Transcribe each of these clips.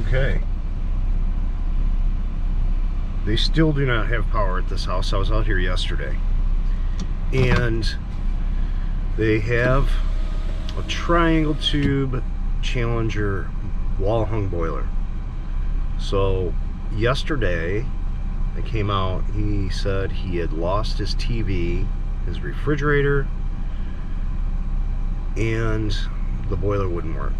Okay. They still do not have power at this house. I was out here yesterday. And they have a triangle tube Challenger wall hung boiler. So yesterday I came out, he said he had lost his TV, his refrigerator, and the boiler wouldn't work.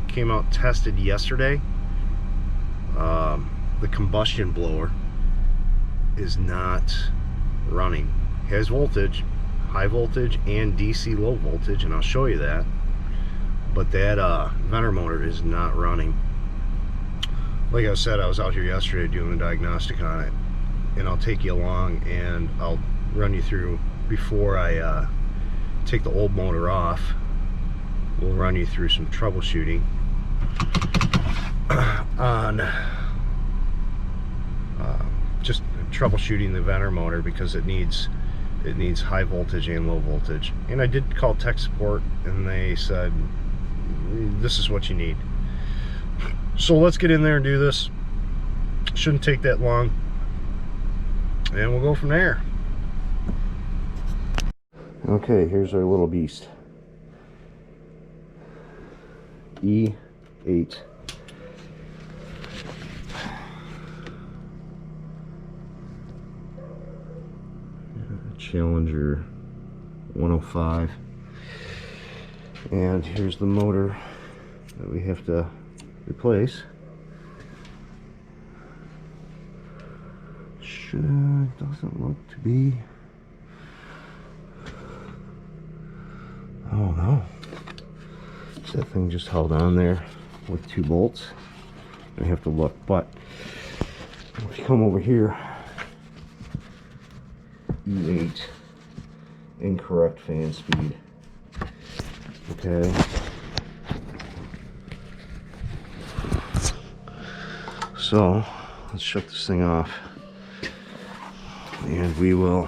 Came out, tested yesterday. The combustion blower is not running. Has voltage, high voltage and DC low voltage, and I'll show you that. But that venter motor is not running. Like I said, I was out here yesterday doing the diagnostic on it, and I'll take you along and I'll run you through before I take the old motor off. We'll run you through some troubleshooting on just troubleshooting the venter motor, because it needs high voltage and low voltage. And I did call tech support and they said this is what you need. So let's get in there and do this. Shouldn't take that long, and we'll go from there. Okay, here's our little beast. E8. Challenger 105. And here's the motor that we have to replace. Doesn't look to be. Oh no. That thing just held on there with 2 bolts. I have to look, but if you come over here, E8, incorrect fan speed. Okay. So let's shut this thing off, and we will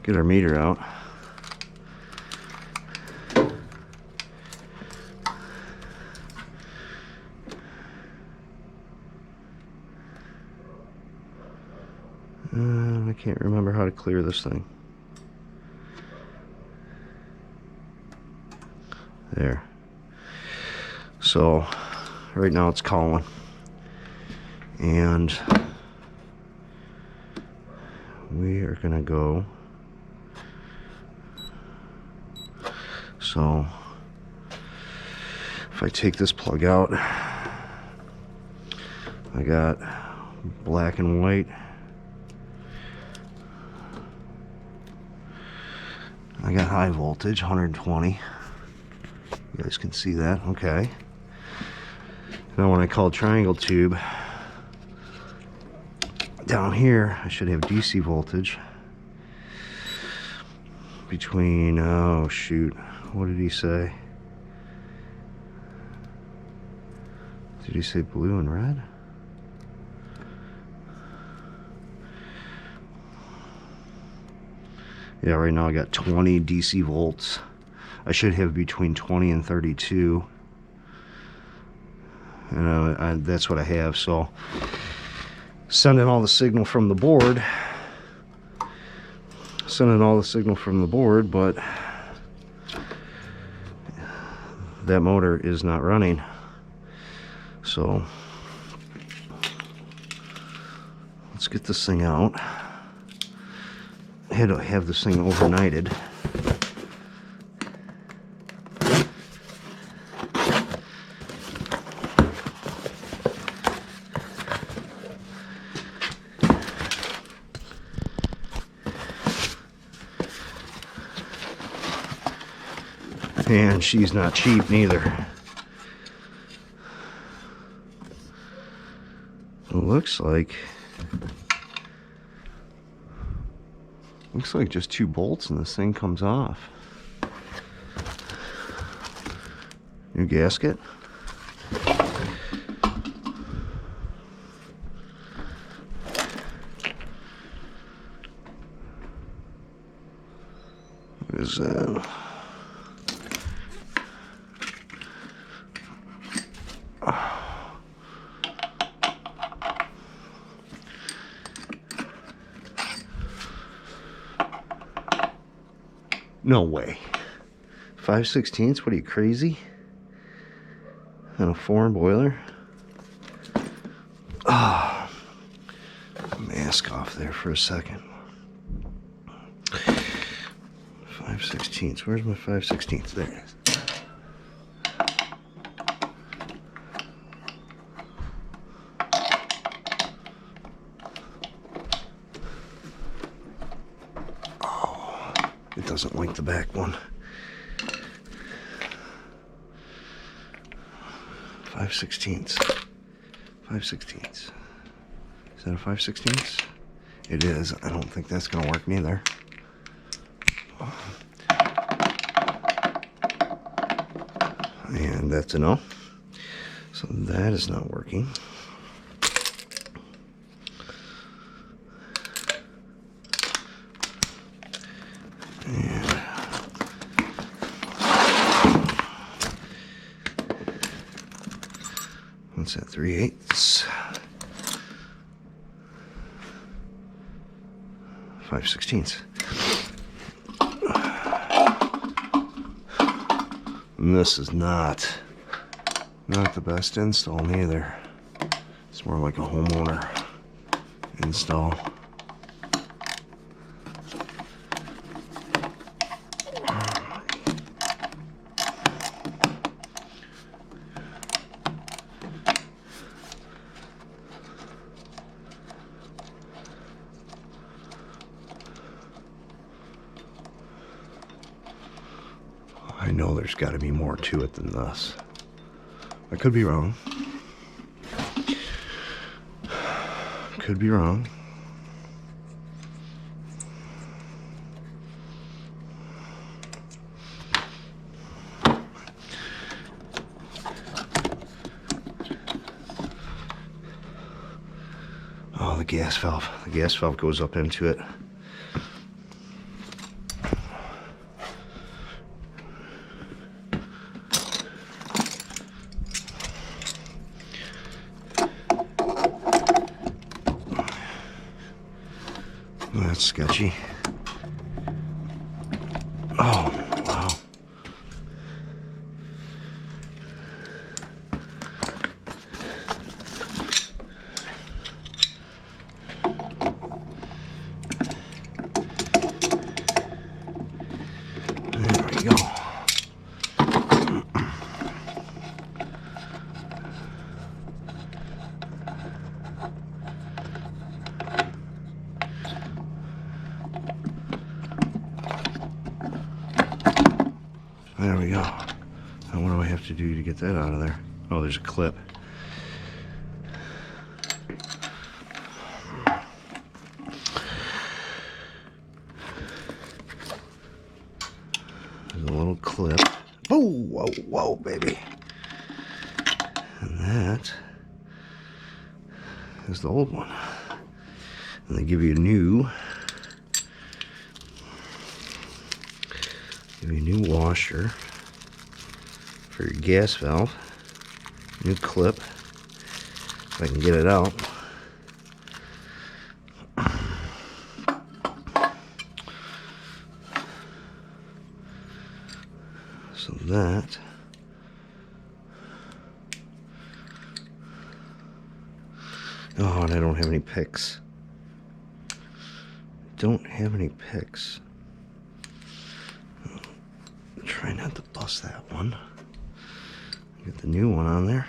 get our meter out. I can't remember how to clear this thing. There. So right now it's calling, and we are gonna go. So if I take this plug out, I got black and white. I got high voltage, 120. You guys can see that, okay. Now when I call triangle tube, down here I should have DC voltage between, oh shoot, what did he say? Did he say blue and red? Yeah, right now I got 20 DC volts. I should have between 20 and 32. And that's what I have. So sending all the signal from the board. But that motor is not running. So let's get this thing out. I had to have this thing overnighted. And she's not cheap neither. It looks like just 2 bolts and this thing comes off. New gasket. What is that? No way. 5/16? What are you, crazy? On a foreign boiler? Ah, mask off there for a second. 5/16. Where's my 5/16? There it is. Oh, it doesn't like the back one. 5/16. 5/16. Is that a 5/16? It is. I don't think that's going to work neither. And that's a no. So that is not working. And what's that, 3/8? 5/16. And this is not the best install neither. It's more like a homeowner install. I know there's got to be more to it than this. I could be wrong. Could be wrong. Oh, the gas valve. The gas valve goes up into it. That's sketchy. Oh, wow. There we go. There we go. Now what do I have to do to get that out of there? Oh, there's a clip. There's a little clip. Whoa, whoa, whoa, baby. And that is the old one. And they give you a new washer for your gas valve, new clip, if I can get it out. So that, oh, and I don't have any picks. Don't have any picks. Try not to bust that one. Get the new one on there.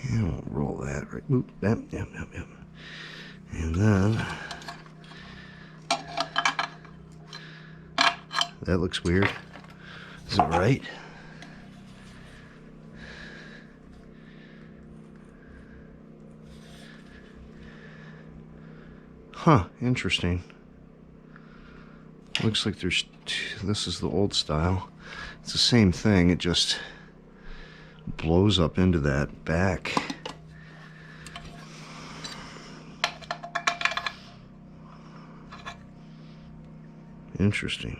And we'll roll that right. Oop, yep. And then that looks weird. Is it right? Huh, interesting. Looks like there's two. This is the old style. It's the same thing, it just blows up into that back. Interesting.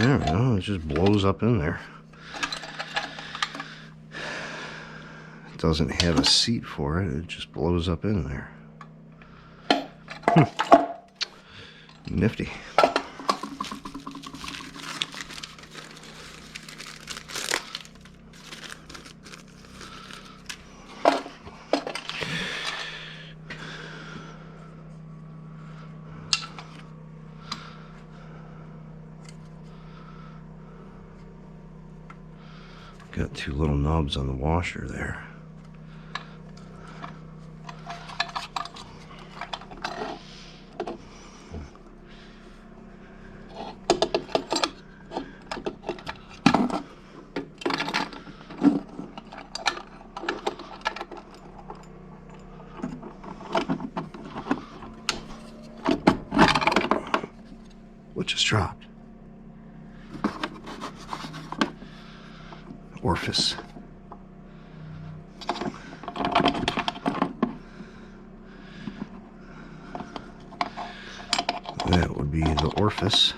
There we go, it just blows up in there. It doesn't have a seat for it, it just blows up in there. Nifty. Got two little knobs on the washer there. What just dropped? Orifice. That would be the orifice.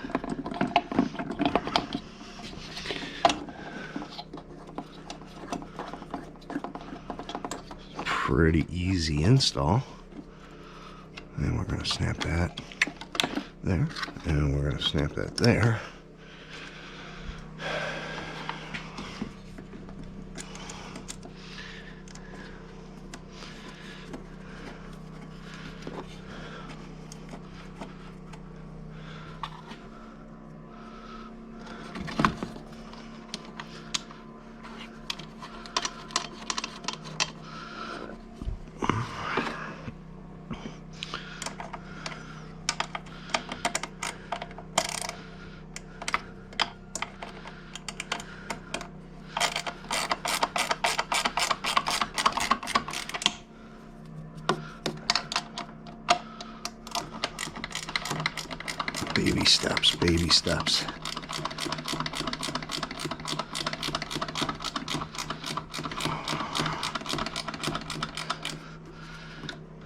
Pretty easy install. And we're going to snap that there, and we're going to snap that there. Baby steps, baby steps.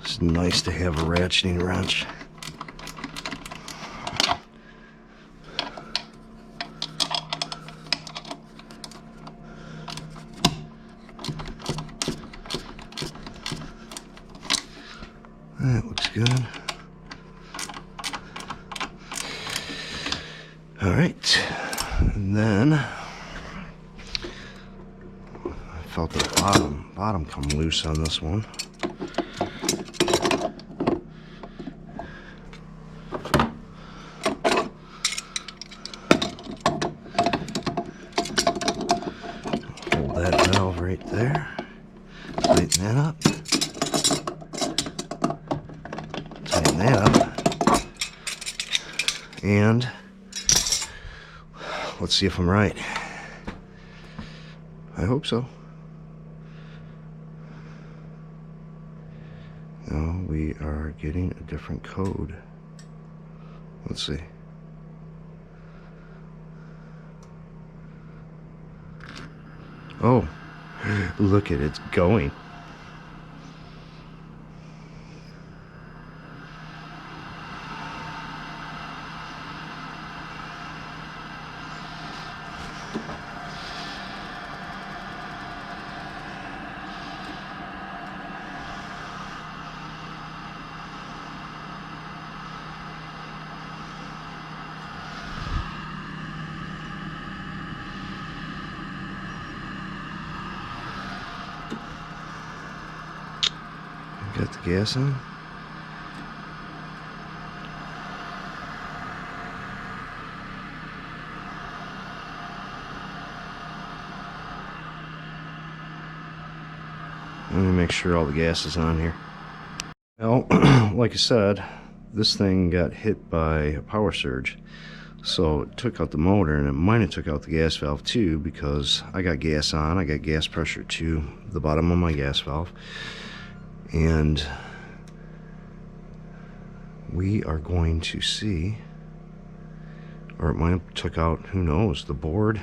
It's nice to have a ratcheting wrench. That looks good. All right, and then I felt the bottom come loose on this one. Hold that valve right there, tighten that up, tighten that up, and let's see if I'm right. I hope so. No, we are getting a different code. Let's see. Oh, look at it, it's going. Got the gas in. Let me make sure all the gas is on here. Well, like I said, this thing got hit by a power surge. So it took out the motor, and it might have took out the gas valve too, because I got gas on. I got gas pressure to the bottom of my gas valve. And we are going to see, or it might have took out, who knows, the board.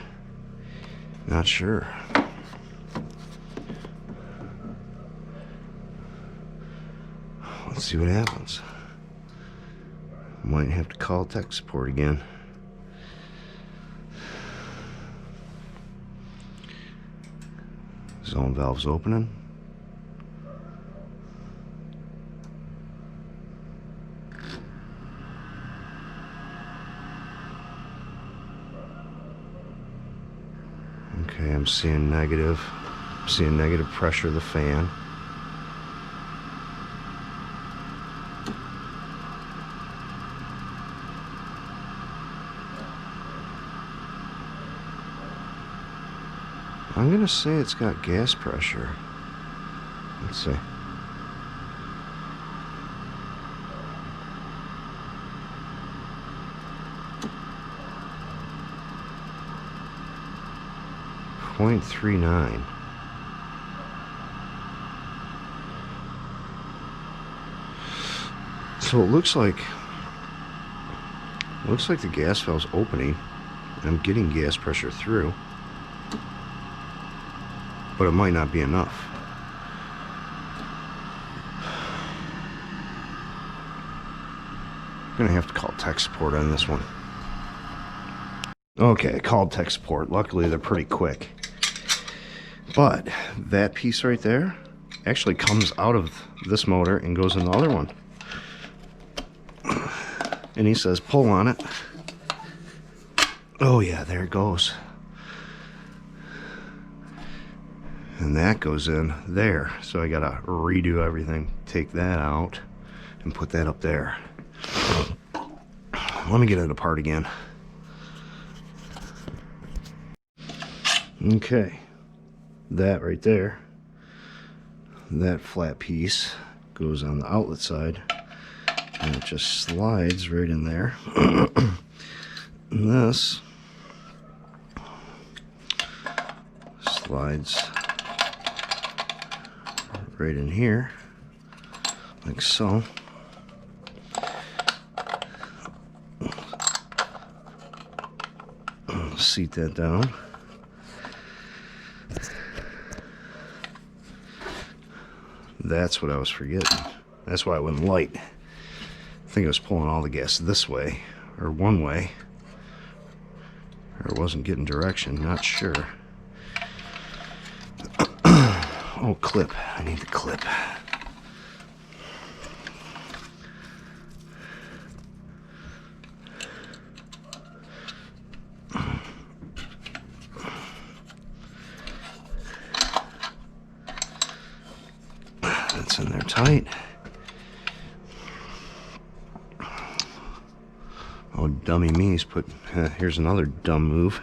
Not sure. Let's see what happens. Might have to call tech support again. Zone valve's opening. Okay, I'm seeing negative. I'm seeing negative pressure of the fan. I'm gonna say it's got gas pressure. Let's see. .39. So it looks like the gas valve's opening. I'm getting gas pressure through, but it might not be enough. I'm gonna have to call tech support on this one. Okay, I called tech support. Luckily, they're pretty quick. But that piece right there actually comes out of this motor and goes in the other one. And he says, pull on it. Oh yeah, there it goes. And that goes in there. So I gotta redo everything. Take that out and put that up there. Let me get it apart again. Okay. That right there, that flat piece goes on the outlet side, and it just slides right in there. And this slides right in here, like so. Seat that down. That's what I was forgetting. That's why I wouldn't light. I think I was pulling all the gas this way, or one way, or wasn't getting direction, not sure. Oh, clip. I need the clip. That's in there tight. Oh, dummy me's put, here's another dumb move.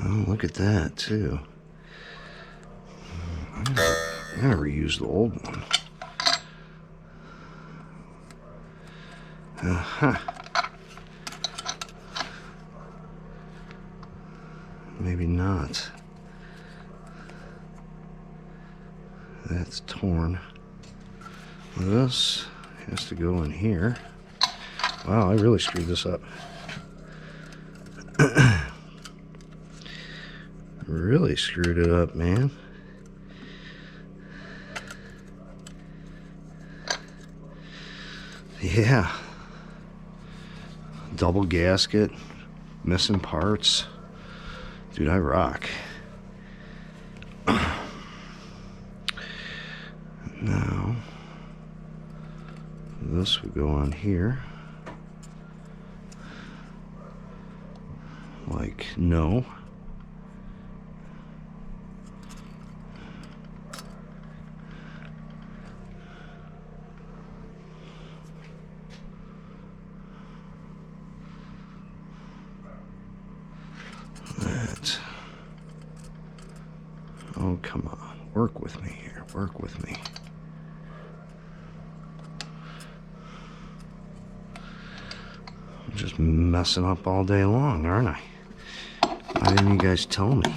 Oh, look at that too. I'm gonna reuse the old one. Maybe not. That's torn. This has to go in here. Wow, I really screwed this up. Really screwed it up, man. Yeah. Double gasket, missing parts. Dude, I rock. Now, this would go on here. Like, no. That. Oh, come on. Work with me here. Work with me. I'm just messing up all day long, aren't I? Why didn't you guys tell me?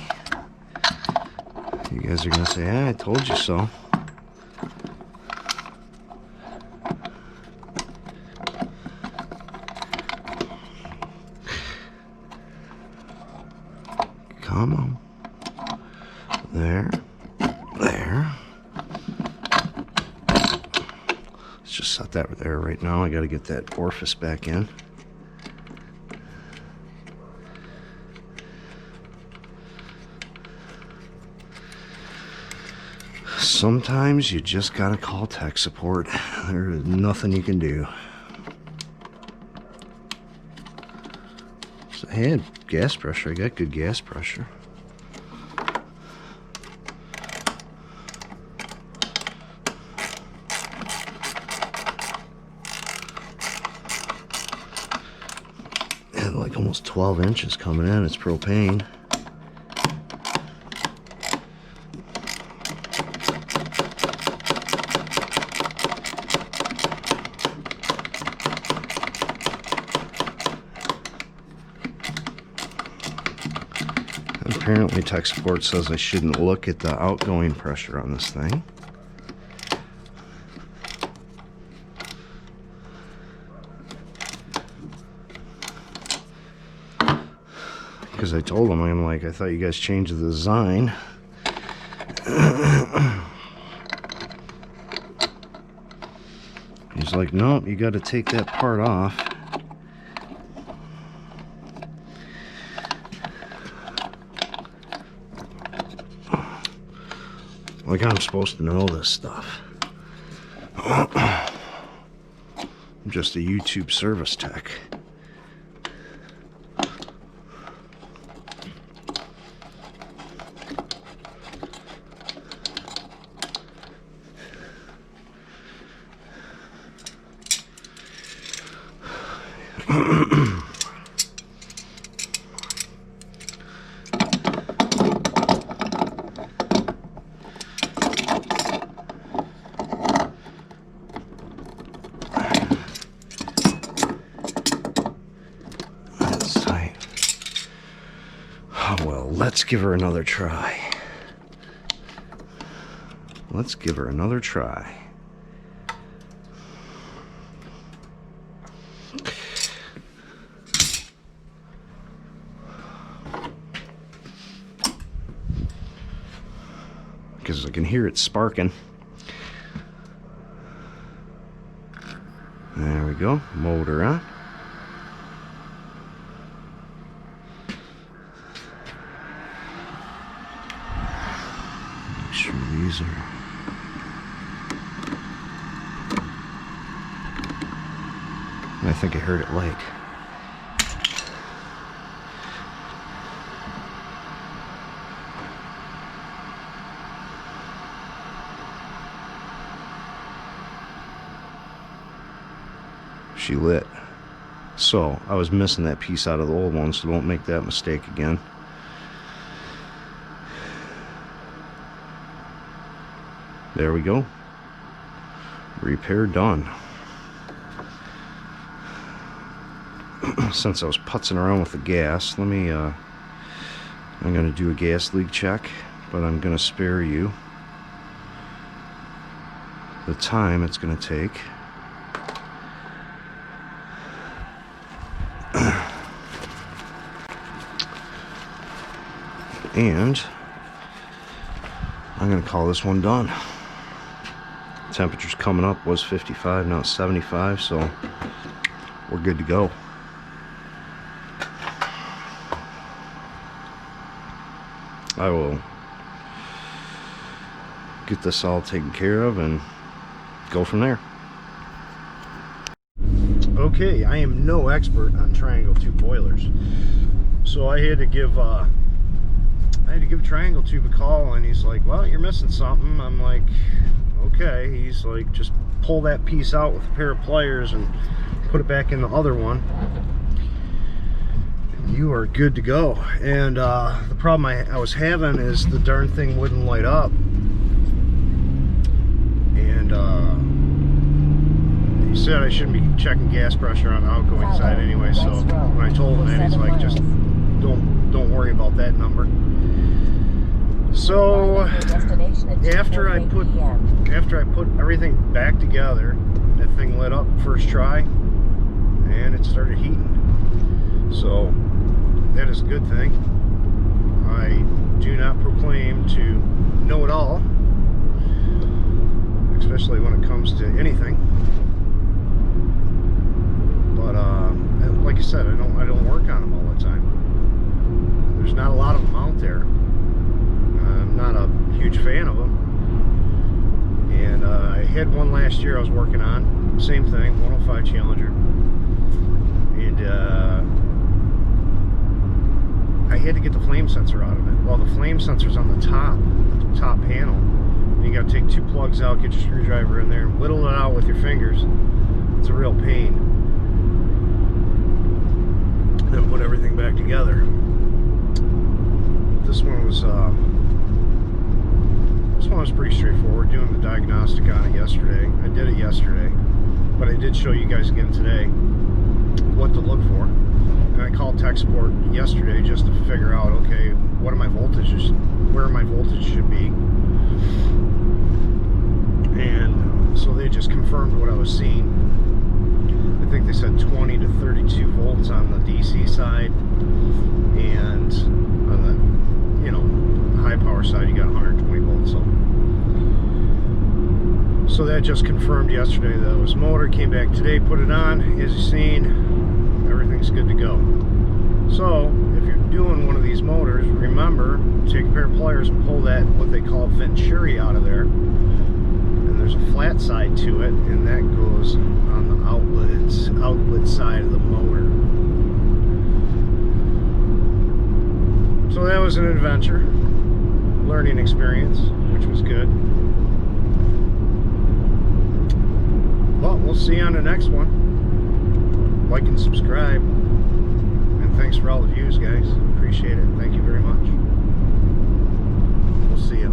You guys are gonna say, "Yeah, I told you so." Come on. There. There. that there right now. I got to get that orifice back in. Sometimes you just got to call tech support. There's nothing you can do. So I had gas pressure. I got good gas pressure. And like almost 12 inches coming in. It's propane. Apparently tech support says I shouldn't look at the outgoing pressure on this thing. Because I told him, I'm like, I thought you guys changed the design. He's like, nope, you got to take that part off. Like I'm supposed to know this stuff. I'm just a YouTube service tech. Let's give her another try. Let's give her another try. Because I can hear it sparking. There we go. Motor on. These are I think I heard it light. She lit. So I was missing that piece out of the old one, so don't make that mistake again. There we go. Repair done. Since I was putzing around with the gas, let me I'm going to do a gas leak check, but I'm going to spare you the time it's going to take. And I'm going to call this one done. Temperature's coming up, was 55, now it's 75, so we're good to go. I will get this all taken care of and go from there. Okay, I am no expert on triangle tube boilers, so I had to give Triangle Tube a call, and he's like, well, you're missing something. I'm like, okay. He's like, just pull that piece out with a pair of pliers and put it back in the other one. You are good to go. And the problem I was having is the darn thing wouldn't light up. And he said I shouldn't be checking gas pressure on the outgoing side anyway, so when I told him that, he's like, just don't worry about that number. So after I put everything back together, that thing lit up first try and it started heating. So that is a good thing. I do not proclaim to know it all, especially when it comes to anything. said, I don't work on them all the time. There's not a lot of them out there. I'm not a huge fan of them. And I had one last year I was working on, same thing, 105 Challenger. And I had to get the flame sensor out of it. Well, the flame sensor's on the top panel. And you got to take 2 plugs out, get your screwdriver in there, and whittle it out with your fingers. It's a real pain. Then put everything back together. This one was pretty straightforward. Doing the diagnostic on it yesterday. I did it yesterday, but I did show you guys again today what to look for. And I called tech support yesterday just to figure out, okay, what are my voltages, where my voltage should be. And so they just confirmed what I was seeing. I think they said 20 to 32 volts on the DC side, and on the, you know, high power side you got 120 volts. So that just confirmed yesterday that it was motor. Came back today, put it on. As you've seen, everything's good to go. So if you're doing one of these motors, remember, take a pair of pliers and pull that, what they call venturi, out of there. And there's a flat side to it, and that goes on the outlet side of the motor. So that was an adventure, learning experience, which was good. But we'll see you on the next one. Like and subscribe. And thanks for all the views, guys. Appreciate it. Thank you very much. We'll see you.